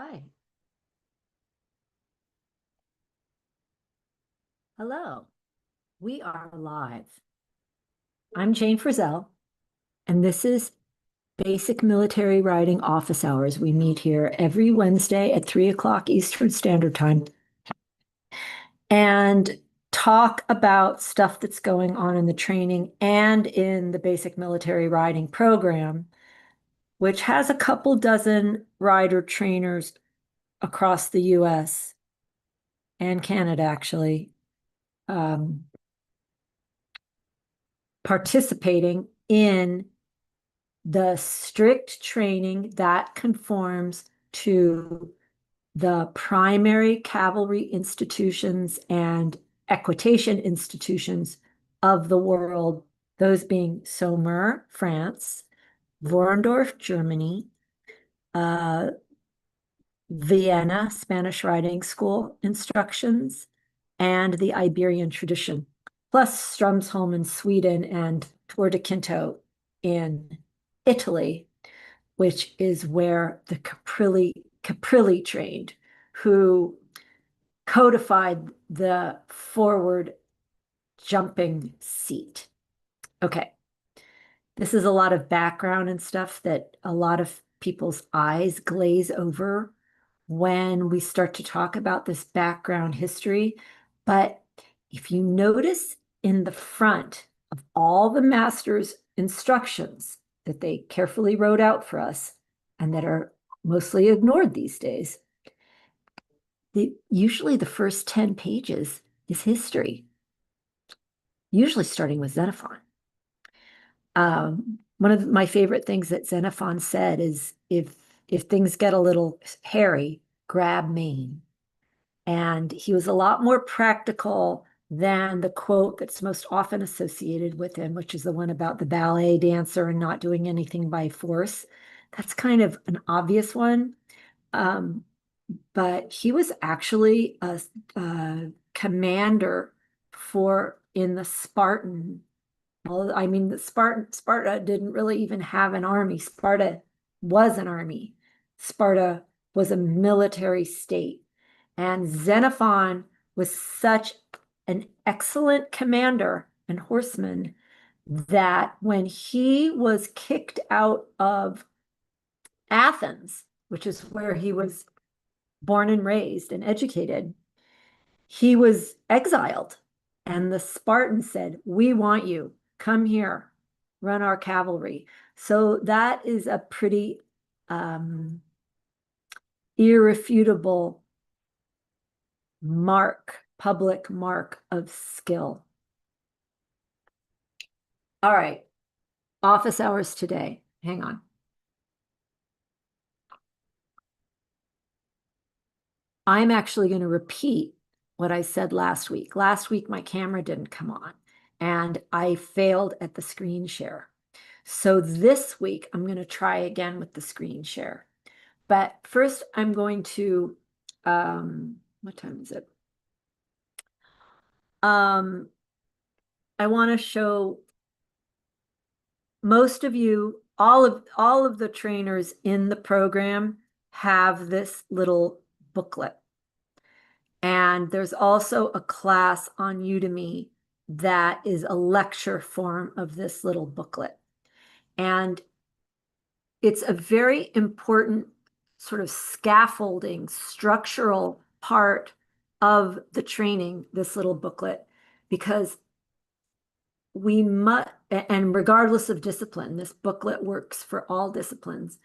Hi. Hello. We are live. I'm Jane Frizzell, and this is Basic Military Riding Office Hours. We meet here every Wednesday at 3 o'clock Eastern Standard Time and talk about stuff that's going on in the training and in the Basic Military Riding program, which has a couple dozen rider trainers across the US and Canada, actually. Participating in the strict training that conforms to the primary cavalry institutions and equitation institutions of the world, those being Saumur, France, Vorendorf, Germany, uh, Vienna, Spanish Riding School instructions, and the Iberian tradition, plus Strömsholm in Sweden and Tor de Quinto in Italy, which is where the Caprilli trained, who codified the forward jumping seat. Okay. This is a lot of background and stuff that a lot of people's eyes glaze over when we start to talk about this background history. But if you notice in the front of all the master's instructions that they carefully wrote out for us and that are mostly ignored these days, usually the first 10 pages is history, usually starting with Xenophon. One of my favorite things that Xenophon said is if things get a little hairy, grab mane. And he was a lot more practical than the quote that's most often associated with him, which is the one about the ballet dancer and not doing anything by force. That's kind of an obvious one. But he was actually a commander in the Spartan. Well, I mean, Sparta didn't really even have an army. Sparta was an army. Sparta was a military state. And Xenophon was such an excellent commander and horseman that when he was kicked out of Athens, which is where he was born and raised and educated, he was exiled. And the Spartans said, "We want you. Come here, run our cavalry." So that is a pretty irrefutable public mark of skill. All right, office hours today. Hang on. I'm actually going to repeat what I said last week. Last week, my camera didn't come on and I failed at the screen share. So this week, I'm going to try again with the screen share. But first, I'm going to, what time is it? I want to show most of you, all of the trainers in the program have this little booklet. And there's also a class on Udemy that is a lecture form of this little booklet. And it's a very important sort of scaffolding, structural part of the training, this little booklet, because we must, and regardless of discipline, this booklet works for all disciplines.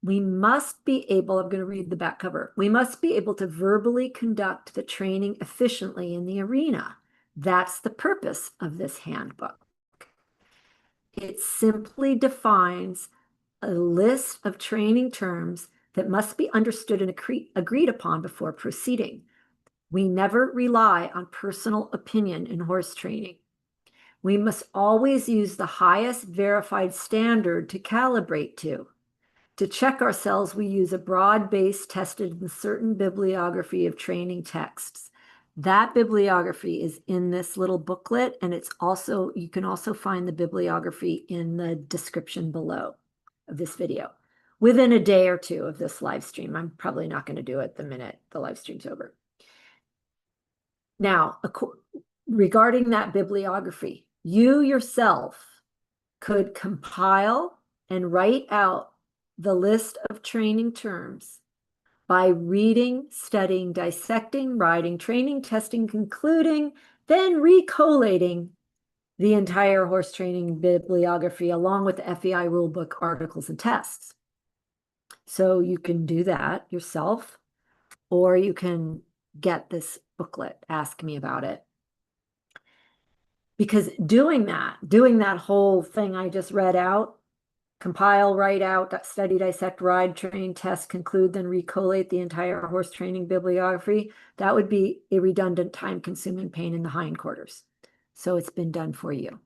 We must be able, I'm going to read the back cover. We must be able to verbally conduct the training efficiently in the arena. That's the purpose of this handbook. It simply defines a list of training terms that must be understood and agreed upon before proceeding. We never rely on personal opinion in horse training. We must always use the highest verified standard to calibrate to. To check ourselves, we use a broad base tested in certain bibliography of training texts. That bibliography is in this little booklet, and you can also find the bibliography in the description below of this video. within a day or two of this live stream. I'm probably not going to do it the minute the live stream's over. Now, regarding that bibliography, you yourself could compile and write out the list of training terms by reading, studying, dissecting, writing, training, testing, concluding, then recollating the entire horse training bibliography along with the FEI rulebook, articles, and tests. So you can do that yourself, or you can get this booklet, Ask Me About It. Because doing that whole thing I just read out, compile, write out, study, dissect, ride, train, test, conclude, then recollate the entire horse training bibliography, that would be a redundant, time-consuming pain in the hindquarters. So it's been done for you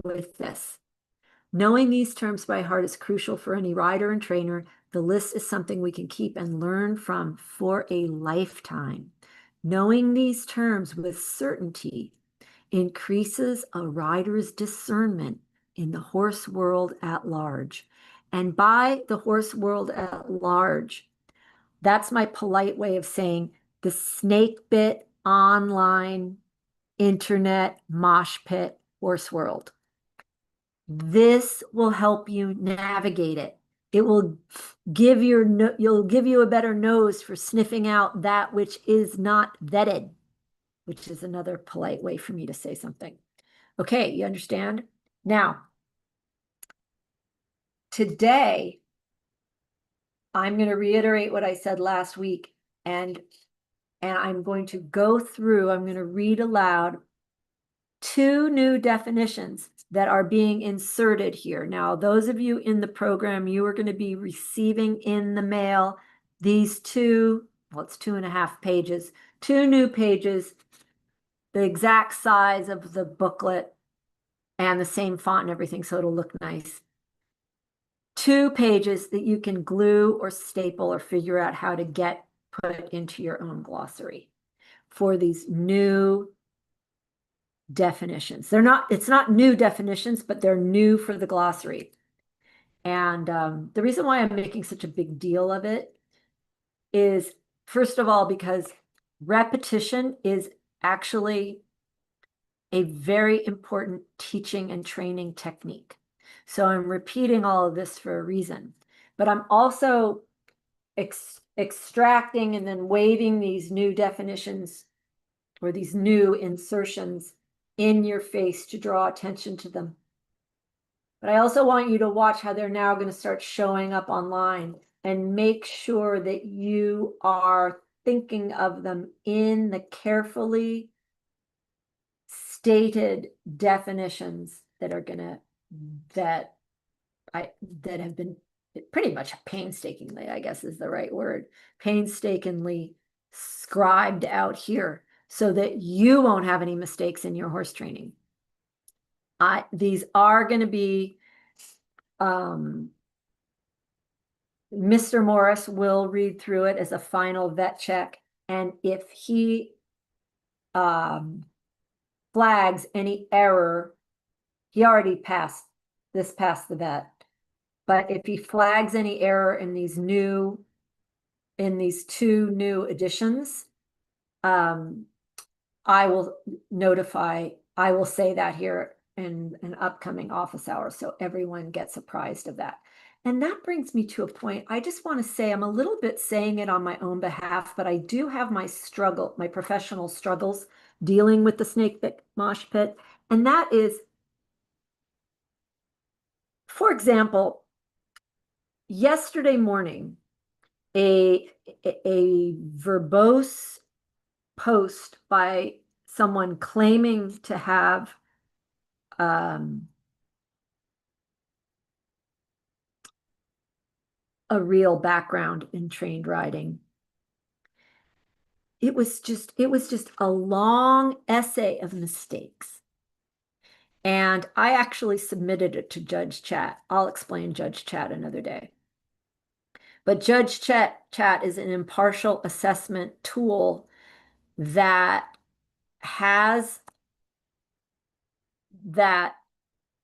with this. Knowing these terms by heart is crucial for any rider and trainer. The list is something we can keep and learn from for a lifetime. Knowing these terms with certainty increases a rider's discernment in the horse world at large. And by the horse world at large, that's my polite way of saying the snake bit online internet mosh pit horse world. This will help you navigate it. It will give you'll give you a better nose for sniffing out that which is not vetted, which is another polite way for me to say something. Okay, you understand? Now, today, I'm going to reiterate what I said last week, and I'm going to go through, I'm going to read aloud 2 new definitions that are being inserted here. Now, those of you in the program, you are going to be receiving in the mail these 2, well, it's 2.5 pages, 2 new pages, the exact size of the booklet and the same font and everything, so it'll look nice. 2 pages that you can glue or staple or figure out how to get put into your own glossary for these new definitions. It's not new definitions, but they're new for the glossary. And the reason why I'm making such a big deal of it is, first of all, because repetition is actually a very important teaching and training technique. So I'm repeating all of this for a reason, but I'm also extracting and then waving these new definitions or these new insertions in your face to draw attention to them. But I also want you to watch how they're now going to start showing up online, and make sure that you are thinking of them in the carefully stated definitions that are going to, that have been pretty much painstakingly, I guess is the right word, painstakingly scribed out here so that you won't have any mistakes in your horse training. These are going to be, Mr. Morris will read through it as a final vet check. And if he flags any error, he already passed the vet. But if he flags any error in these 2 new additions, I will say that here in an upcoming office hour, so everyone gets apprised of that. And that brings me to a point. I just want to say I'm a little bit saying it on my own behalf, but I do have my professional struggles dealing with the snake bit mosh pit. And that is, for example, yesterday morning, a verbose post by someone claiming to have a real background in trained riding. It was just a long essay of mistakes. And I actually submitted it to Judge Chat. I'll explain Judge Chat another day. But Judge Chat is an impartial assessment tool that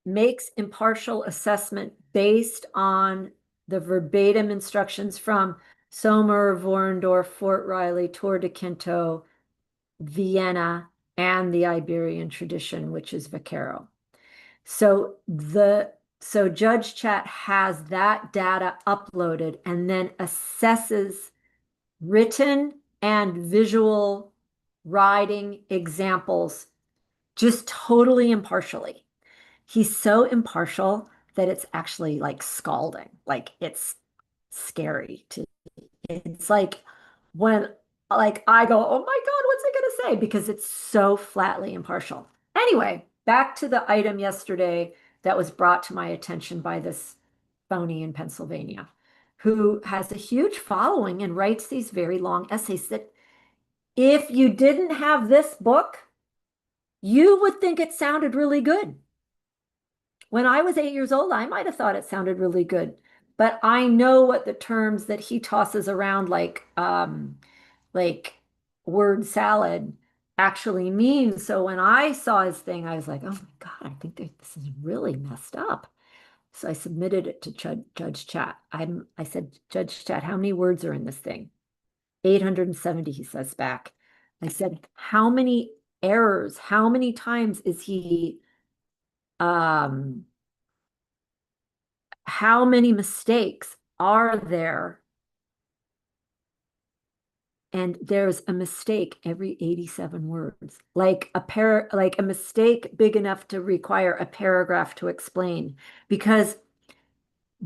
makes impartial assessment based on the verbatim instructions from Somer, Vorendorf, Fort Riley, Tour de Quinto, Vienna, and the Iberian tradition, which is Vaquero. So Judge Chat has that data uploaded and then assesses written and visual riding examples just totally impartially. He's so impartial that it's actually like scalding. Like it's scary to it's like when like I go, "Oh my God, what's it gonna say?" Because it's so flatly impartial. Anyway, back to the item yesterday that was brought to my attention by this phony in Pennsylvania who has a huge following and writes these very long essays that if you didn't have this book, you would think it sounded really good. When I was 8 years old, I might have thought it sounded really good, but I know what the terms that he tosses around like word salad actually means. So when I saw his thing, I was like, oh my God, I think this is really messed up. So I submitted it to Judge Chat. I said, Judge Chat, how many words are in this thing? 870, he says back. I said, how many errors? How many times is he how many mistakes are there? And there's a mistake every 87 words, like a mistake big enough to require a paragraph to explain. Because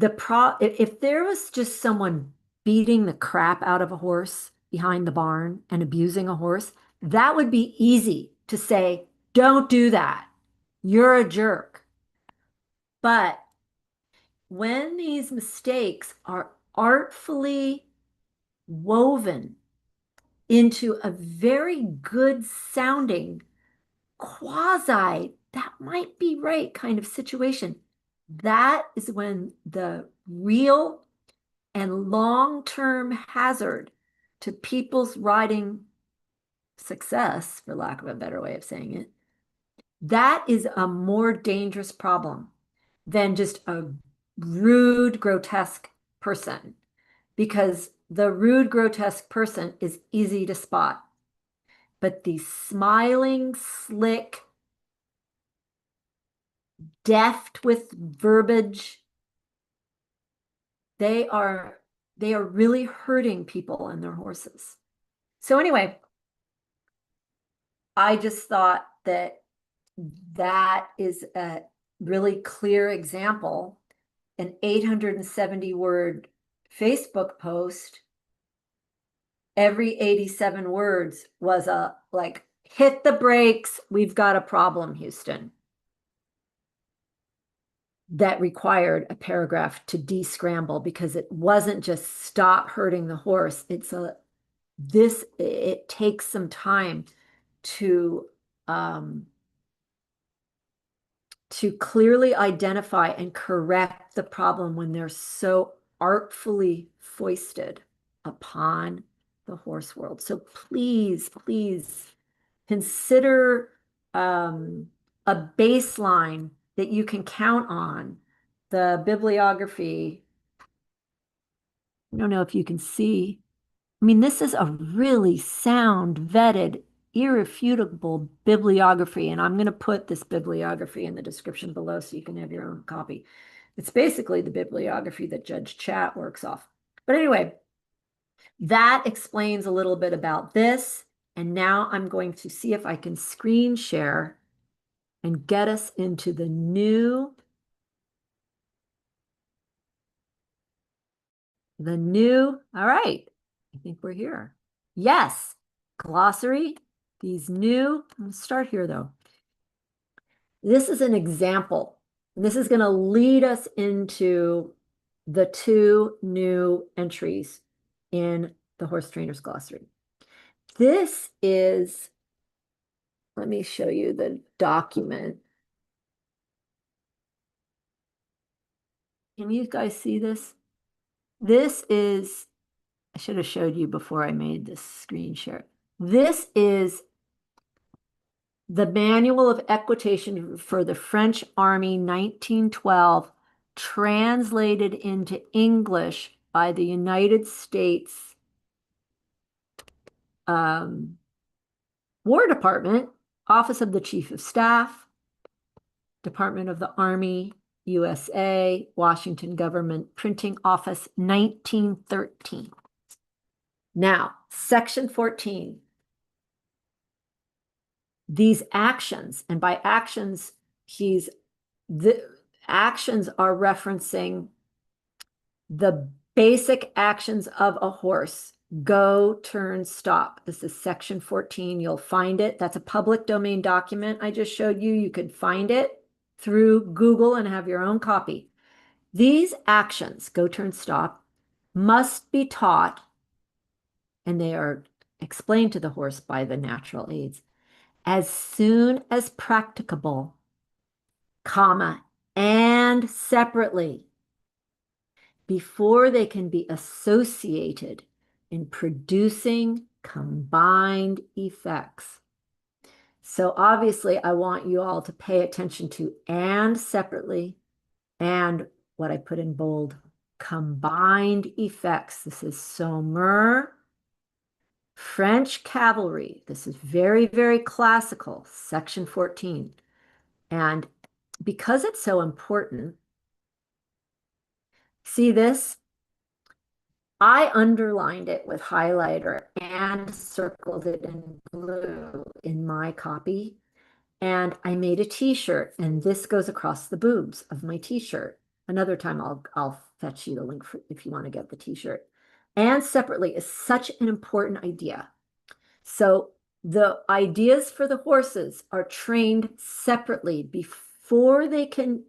if there was just someone beating the crap out of a horse behind the barn and abusing a horse, that would be easy to say, don't do that. You're a jerk. But when these mistakes are artfully woven into a very good sounding quasi, that might be right kind of situation, that is when the real and long-term hazard to people's riding success, for lack of a better way of saying it, that is a more dangerous problem than just a rude, grotesque person, because the rude, grotesque person is easy to spot. But the smiling, slick, deft with verbiage, they are really hurting people and their horses. So anyway, I just thought that that is a really clear example. An 870 word Facebook post, every 87 words was a like, hit the brakes, we've got a problem, Houston. That required a paragraph to descramble because it wasn't just stop hurting the horse. It takes some time to clearly identify and correct the problem when they're so artfully foisted upon the horse world. So please, please consider a baseline that you can count on. The bibliography, I don't know if you can see. I mean, this is a really sound, vetted, irrefutable bibliography, and I'm going to put this bibliography in the description below so you can have your own copy. It's basically the bibliography that Judge Chat works off. But anyway, that explains a little bit about this. And now I'm going to see if I can screen share and get us into the new, all right, I think we're here. Yes, glossary, these new, let's start here though. This is an example. This is going to lead us into the two new entries in the Horse Trainers Glossary. This is, let me show you the document. Can you guys see this? This is, I should have showed you before I made this screen share. This is the Manual of Equitation for the French Army 1912 translated into English by the United States War Department, Office of the Chief of Staff, Department of the Army, USA, Washington Government Printing Office, 1913. Now, Section 14. These actions, and by actions, the actions are referencing the basic actions of a horse. Go, turn, stop. This is Section 14. You'll find it. That's a public domain document I just showed you. You could find it through Google and have your own copy. These actions, go, turn, stop, must be taught, and they are explained to the horse by the natural aids, as soon as practicable, comma, and separately, before they can be associated in producing combined effects. So obviously, I want you all to pay attention to and separately, and what I put in bold, combined effects. This is sommer, French cavalry. This is very, very classical, Section 14. And because it's so important, see this? I underlined it with highlighter and circled it in blue in my copy. And I made a t-shirt, and this goes across the boobs of my t-shirt. Another time I'll fetch you the link if you want to get the t-shirt. And separately is such an important idea. So the ideas for the horses are trained separately before they can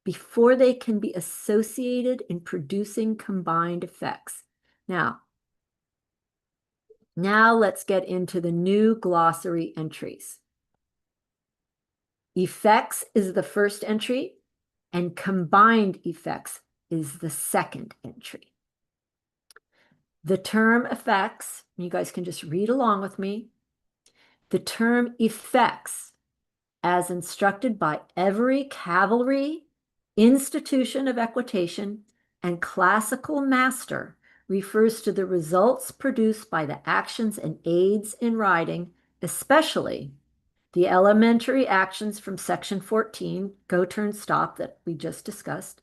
be associated in producing combined effects. Now let's get into the new glossary entries. Effects is the first entry, and combined effects is the second entry. The term effects, you guys can just read along with me. The term effects, as instructed by every cavalry institution of equitation and classical master, refers to the results produced by the actions and aids in riding, especially the elementary actions from Section 14, go, turn, stop, that we just discussed,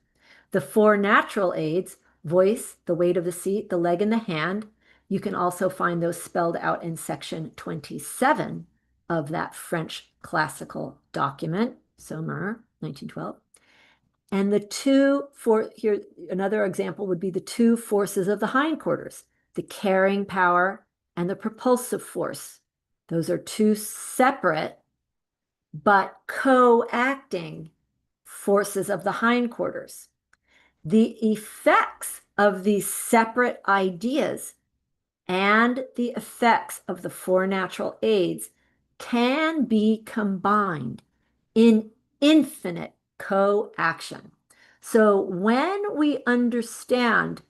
the four natural aids, voice, the weight of the seat, the leg, and the hand. You can also find those spelled out in Section 27 of that French classical document, Sommer, 1912. And here, another example would be the two forces of the hindquarters, the carrying power and the propulsive force. Those are two separate but co-acting forces of the hindquarters. The effects of these separate ideas and the effects of the four natural aids can be combined in infinite co-action. So when we understand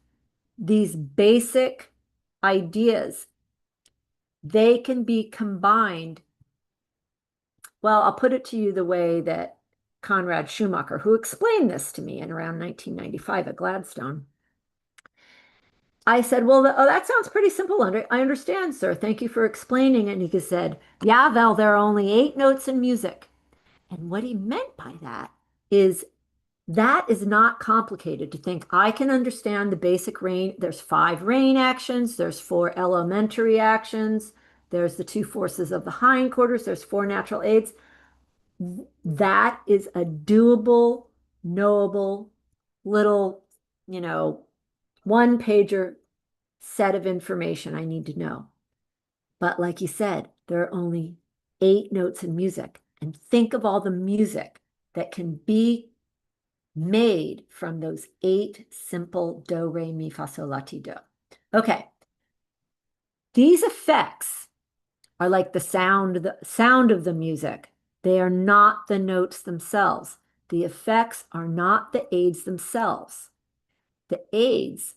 these basic ideas, they can be combined. Well, I'll put it to you the way that Conrad Schumacher, who explained this to me in around 1995 at Gladstone. I said, well, that sounds pretty simple. I understand, sir. Thank you for explaining it. And he said, yeah, well, there are only 8 notes in music. And what he meant by that is not complicated to think. I can understand the basic rein. There's 5 rein actions. There's 4 elementary actions. There's the 2 forces of the hindquarters. There's 4 natural aids. That is a doable, knowable, little, one-pager set of information I need to know. But like you said, there are only 8 notes in music. And think of all the music that can be made from those 8 simple do, re, mi, fa, sol, la, ti, do. Okay. These effects are like the sound of the music. They are not the notes themselves. The effects are not the aids themselves. The aids,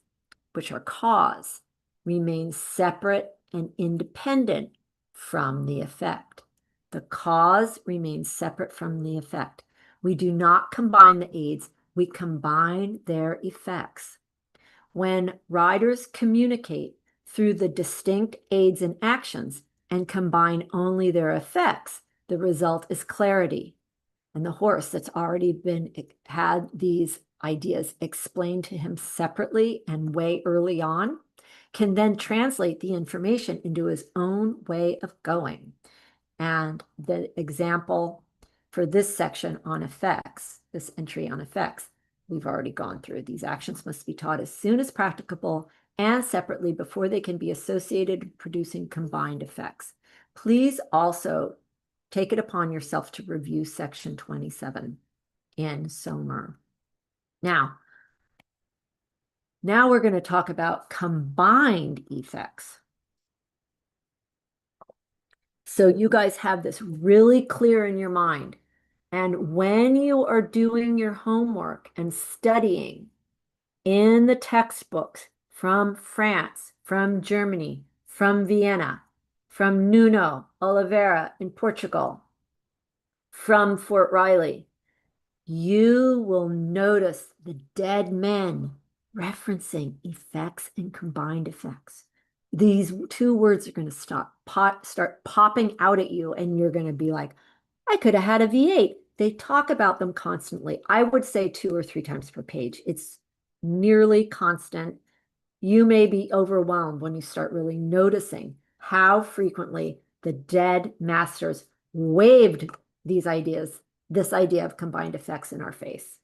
which are cause, remain separate and independent from the effect. The cause remains separate from the effect. We do not combine the aids, we combine their effects. When riders communicate through the distinct aids and actions and combine only their effects, the result is clarity. And the horse that's already had these ideas explained to him separately and way early on can then translate the information into his own way of going. And the example for this section on effects, this entry on effects, we've already gone through. These actions must be taught as soon as practicable and separately before they can be associated with producing combined effects. Please also take it upon yourself to review section 27 in SOMER. Now we're going to talk about combined effects. So you guys have this really clear in your mind. And when you are doing your homework and studying in the textbooks from France, from Germany, from Vienna, from Nuno Oliveira in Portugal, from Fort Riley, you will notice the dead men referencing effects and combined effects. These two words are going to start popping out at you, and you're going to be like, I could have had a V8. They talk about them constantly. I would say 2 or 3 times per page. It's nearly constant. You may be overwhelmed when you start really noticing how frequently the dead masters waved these ideas, this idea of combined effects in our face.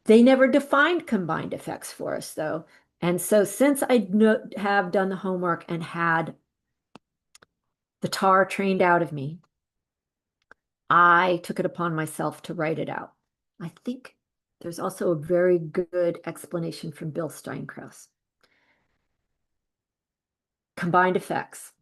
They never defined combined effects for us, though. And so since I have done the homework and had the tar trained out of me, I took it upon myself to write it out. I think there's also a very good explanation from Bill Steinkraus. Combined effects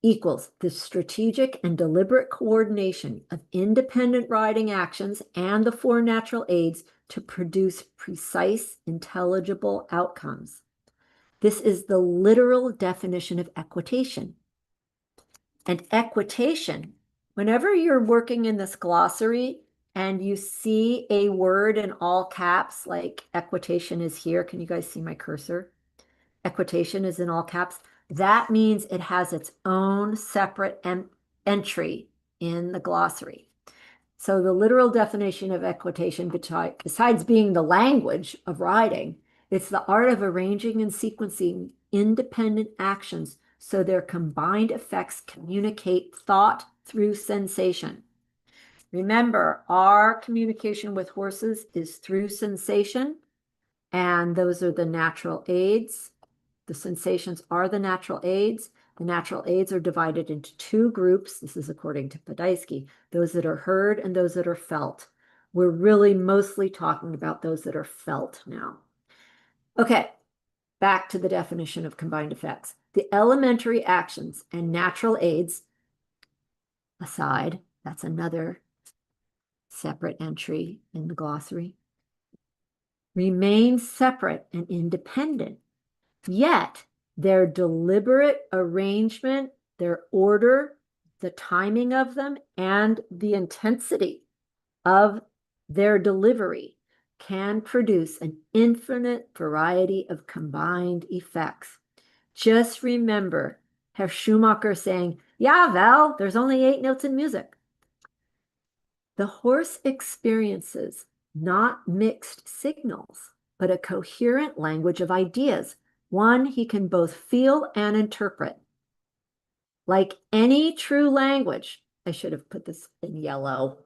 equals the strategic and deliberate coordination of independent riding actions and the 4 natural aids to produce precise, intelligible outcomes. This is the literal definition of equitation. And equitation, whenever you're working in this glossary and you see a word in all caps, like equitation is here. Can you guys see my cursor? Equitation is in all caps. That means it has its own separate entry in the glossary. So the literal definition of equitation, besides being the language of riding, it's the art of arranging and sequencing independent actions so their combined effects communicate thought through sensation. Remember, our communication with horses is through sensation, and those are the natural aids. The sensations are the natural aids. The natural aids are divided into 2 groups. This is according to Podolsky, those that are heard and those that are felt. We're really mostly talking about those that are felt now. Okay, back to the definition of combined effects. The elementary actions and natural aids aside, that's another separate entry in the glossary, remain separate and independent. Yet their deliberate arrangement, their order, the timing of them, and the intensity of their delivery can produce an infinite variety of combined effects. Just remember Herr Schumacher saying, "Yeah, Val, there's only 8 notes in music." The horse experiences not mixed signals, but a coherent language of ideas, one he can both feel and interpret. Like any true language, I should have put this in yellow.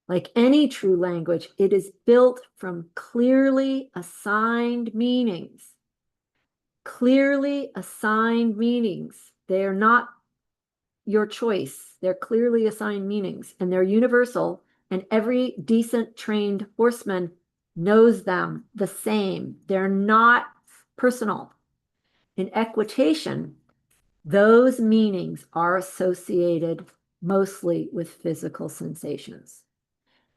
Like any true language, it is built from clearly assigned meanings. Clearly assigned meanings. They are not your choice. They're clearly assigned meanings, and they're universal, and every decent trained horseman knows them the same. They're not personal. In equitation, those meanings are associated mostly with physical sensations.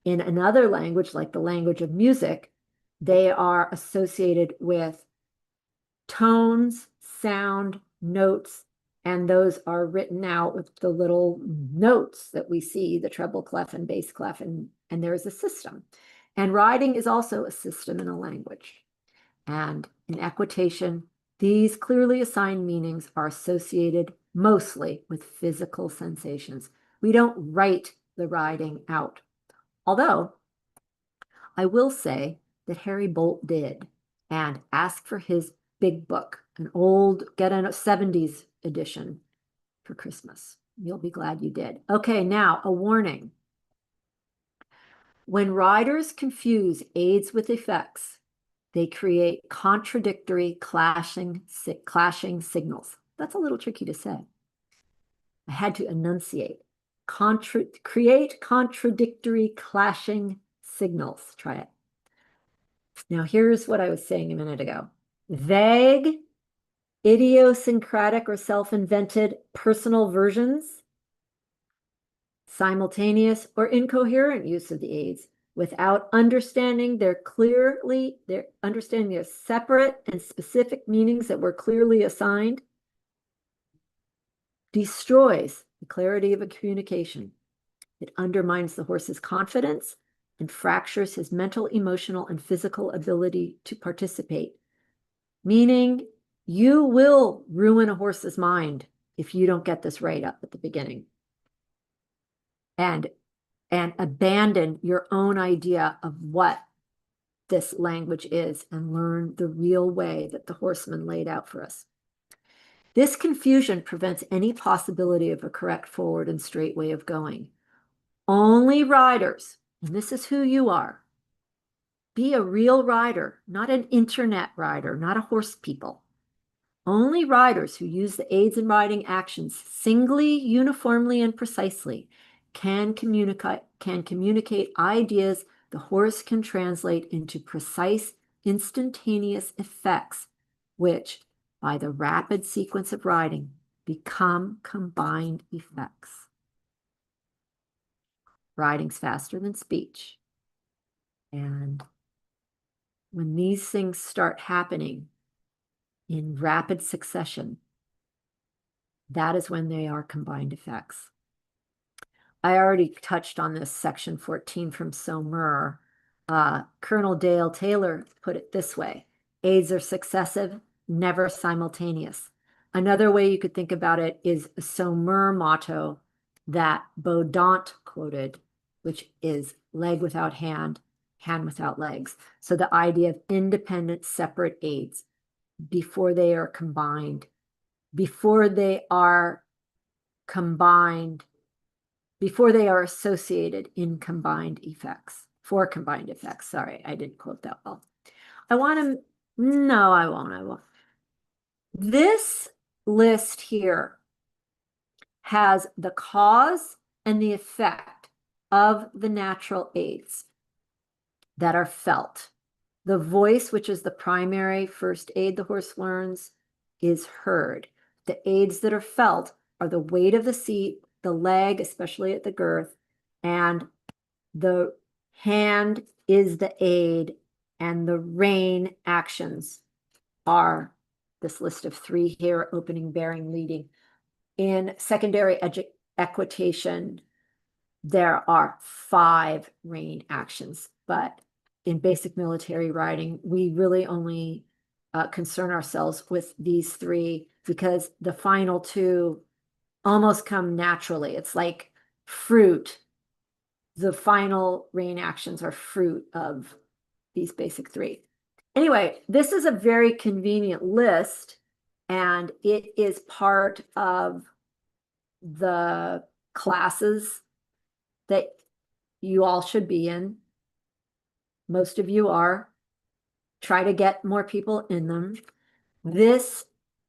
In another language, like the language of music, they are associated with tones, sound, notes, And those are written out with the little notes that we see, the treble clef and bass clef, and there's a system. And riding is also a system in a language. And in equitation, these clearly assigned meanings are associated mostly with physical sensations. We don't write the riding out. Although I will say that Harry Bolt did, and ask for his big book, get a 70s edition for Christmas. You'll be glad you did. Okay, now a warning. When riders confuse aids with effects, they create contradictory clashing signals. That's a little tricky to say. I had to enunciate. Create contradictory clashing signals. Try it. Now, here's what I was saying a minute ago. Vague, idiosyncratic, or self-invented personal versions, simultaneous or incoherent use of the aids without understanding their separate and specific meanings that were clearly assigned, destroys the clarity of a communication. It undermines the horse's confidence and fractures his mental, emotional, and physical ability to participate. Meaning, you will ruin a horse's mind if you don't get this right up at the beginning. And abandon your own idea of what this language is and learn the real way that the horseman laid out for us. This confusion prevents any possibility of a correct, forward, and straight way of going. Only riders, and this is who you are, be a real rider, not an internet rider, not a horse people. Only riders who use the aids in riding actions singly, uniformly, and precisely can communicate ideas the horse can translate into precise, instantaneous effects, which, by the rapid sequence of riding, become combined effects. Riding's faster than speech. And when these things start happening in rapid succession, that is when they are combined effects. I already touched on this section 14 from Somer. Colonel Dale Taylor put it this way: aids are successive, never simultaneous. Another way you could think about it is a Somer motto that Baudant quoted, which is leg without hand, hand without legs. So the idea of independent, separate aids before they are combined, before they are associated in combined effects, for combined effects. Sorry, I didn't quote that well. I won't. This list here has the cause and the effect of the natural aids that are felt. The voice, which is the primary first aid the horse learns, is heard. The aids that are felt are the weight of the seat, the leg, especially at the girth, and the hand is the aid, and the rein actions are this list of 3 here: opening, bearing, leading. In secondary equitation, there are 5 rein actions, but in basic military riding, we really only concern ourselves with these 3 because the final 2 almost come naturally. It's like fruit. The final rein actions are fruit of these basic 3. Anyway, this is a very convenient list, and it is part of the classes that you all should be in. Most of you are. Try to get more people in them. This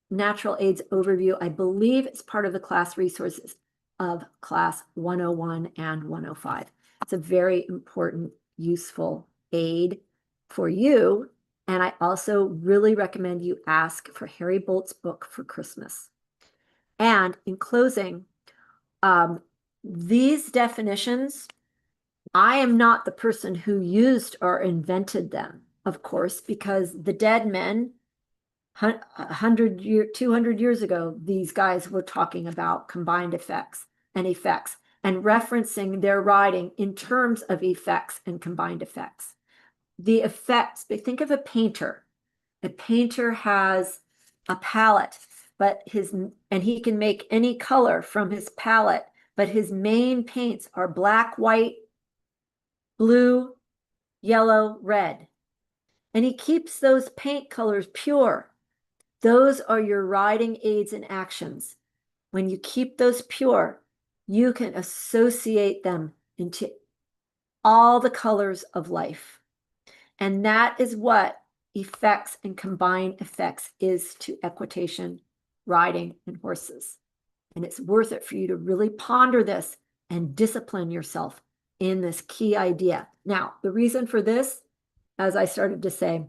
natural aids overview, I believe, is part of the class resources of class 101 and 105. It's a very important, useful aid for you. And I also really recommend you ask for Harry Bolt's book for Christmas. And in closing, these definitions, I am not the person who used or invented them, of course, because the dead men 200 years ago, these guys were talking about combined effects and referencing their riding in terms of effects and combined effects. The effects, think of a painter. A painter has a palette, and he can make any color from his palette, but his main paints are black, white, blue, yellow, red. And he keeps those paint colors pure. Those are your riding aids and actions. When you keep those pure, you can associate them into all the colors of life. And that is what effects and combined effects is to equitation, riding, and horses. And it's worth it for you to really ponder this and discipline yourself in this key idea. Now, the reason for this, as I started to say,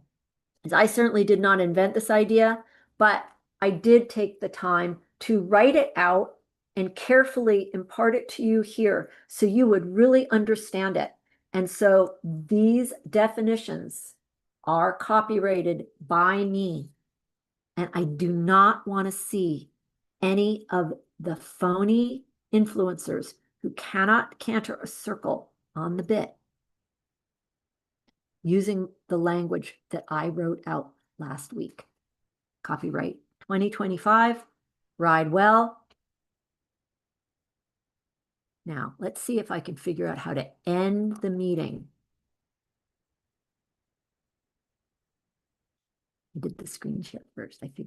is I certainly did not invent this idea, but I did take the time to write it out and carefully impart it to you here so you would really understand it. And so these definitions are copyrighted by me. And I do not want to see any of the phony influencers who cannot canter a circle on the bit using the language that I wrote out last week. Copyright 2025, ride well. Now, let's see if I can figure out how to end the meeting. I did the screen share first. I figured